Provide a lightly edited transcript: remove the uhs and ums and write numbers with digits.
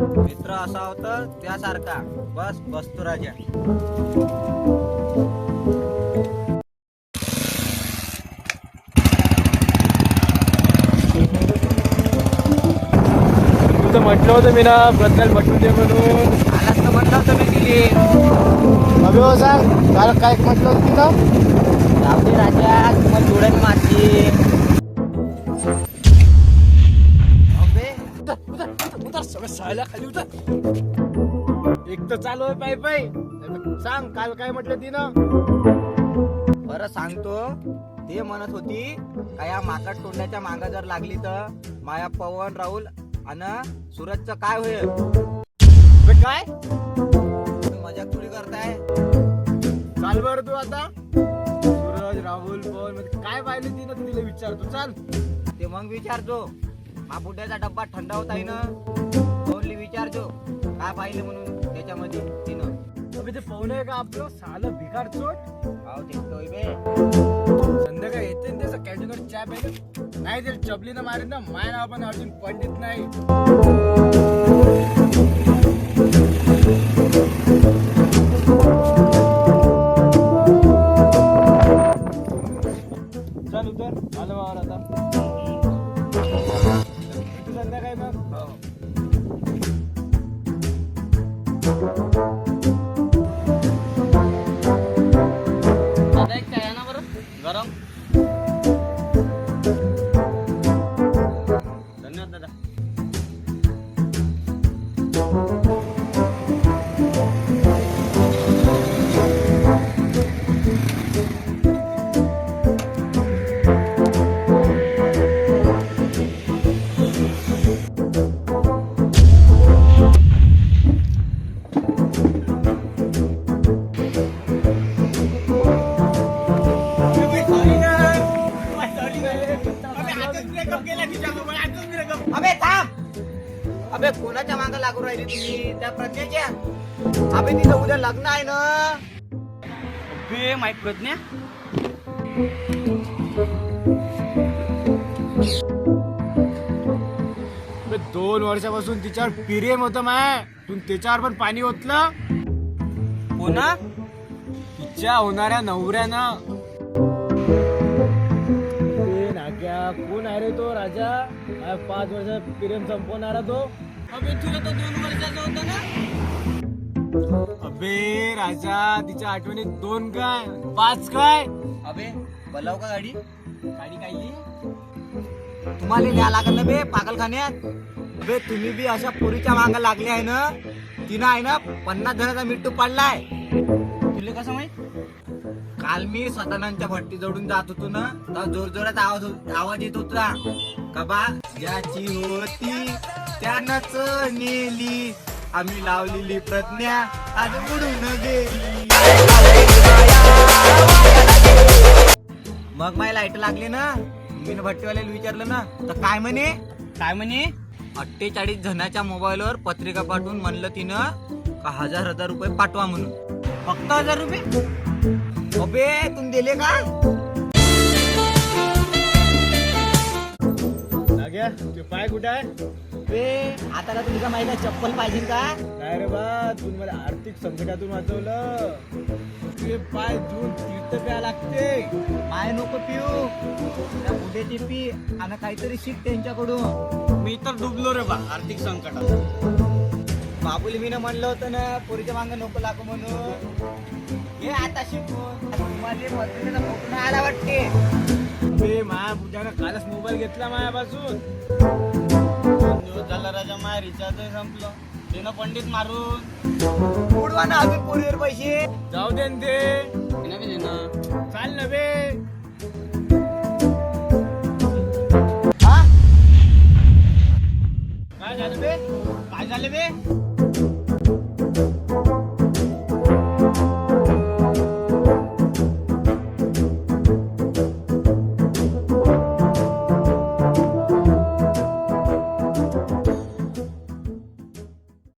मित्र असा होता त्यासारखा बस बसतो राजा. तुझं म्हटलं होतं मी ना प्रज्ञाला म्हटलं दे म्हणून. आलाच तर म्हटलं होतं मी दिली. अभि हो सांग काल काय म्हटलं होतं तिनं. जाऊ राजा तुम्हाला जोड्याने मारते. उतर सगळं शाळेला खाली उतर. एक तर चालू आहे पाय पाय. सांग काल काय म्हटलं तिनं. बरं सांगतो. ते म्हणत होती का या माकड तोंडाच्या मागा जर लागली तर माया पवन राहुल आणि सूरजचं काय होईल. काय मजाक थोडी करताय. चाल बर तू आता. सूरज राहुल पवन काय पाहिलं तिनं तुला विचारतो चाल. ते मग विचारतो. हा बुड्याचा डब्बा थंड होता ना. ओनली विचारतो काय पाहिलं म्हणून त्याच्यामध्ये तिनं. अबे ते पाहुणे आहे का आपलं सालं भिकार चोट. हाव देखतोय बे. संध्याकाळी येते ना त्याचं कॅन्टीनवर चहा प्यायला. नाही ते चपलीनं मारेन ना. माय नाव पण अर्जुन पंडित नाही. चल उतर आलं बाबा आता. संध्याकाळी मग दादा एक काय ना बरं गरम. धन्यवाद दादा. अबे थांब. अबे कोणाच्या मागं लागू राहिली तुम्ही. त्या प्रज्ञेच्या. अबे तिथं उद्या लग्न आहे ना. अबे माहित प्रज्ञा. अबे 2 वर्षापासून तिच्यावर प्रेम होतं माय. तू त्याच्यावर पण पाणी ओतलं. कोणा. तिच्या होणाऱ्या नवऱ्यानं. नाग्या कोण आहे रे तो राजा. 5 वर्ष प्रेम संपवणारा तो. अबे तुला तर 2 वर्षाचा होता ना. अबे राजा तिच्या आठवणीत 2 काय 5 काय. अबे बोलाव का गाडी. गाडी काढली. तुम्हाला न्या लागल ना बे पागलखान्यात. अबे तुम्ही बी अशा पोरीच्या मागं लागले आहे ना. तिनं आहे ना 50 जणांचा मिट्टू पाडलाय. तुला कसं माहित. काल मी सटाणांच्या भट्टी जोडून जात होतो ना तर जोर जोरात आवाज येत होता. कबा ज्याची होती त्यानंच नेली आम्ही लावलेली प्रज्ञा आज उडून गेली. मग माझी लाईट लागली ना. मी भट्टीवाल्याला विचारलं ना तर काय म्हणे. 48 जणांच्या मोबाईलवर पत्रिका पाठवून म्हणलं तिनं का 1000 रुपये पाठवा म्हणून. फक्त 1000 रुपये. अबे तुम्ही दिले का. नाग्या ते पाय कुठे आहे. बे आता का तुमचा माहिती आहे चप्पल पाहिजे का. काय रे बा तू मला आर्थिक संकटातून वाचवलं. तुझे पाय धुवून तीर्थ प्या लागते. माय नको पिऊ. त्या बुड्याची पी आणि काहीतरी शिक त्यांच्याकडून. मी तर डुबलो रे बा आर्थिक संकटात. बाबुली मी म्हणलं होतं ना पोरीच्या मागं नको लागू म्हणून. हे आता शिकून तुम्हाला पत्रिकेचा फोटो नाही आला वाटते. अबे माया बुद्धानं कालच मोबाईल घेतला मायापासून. 2 दिवस झाला राजा. माया रिचार्ज संपलं. त्यानं पंडित मारून उडवा ना अजून पोरीवर पैसे. जाऊ दे न ते. चाल ना बे. हा काय झालं बे. काय झालं बे.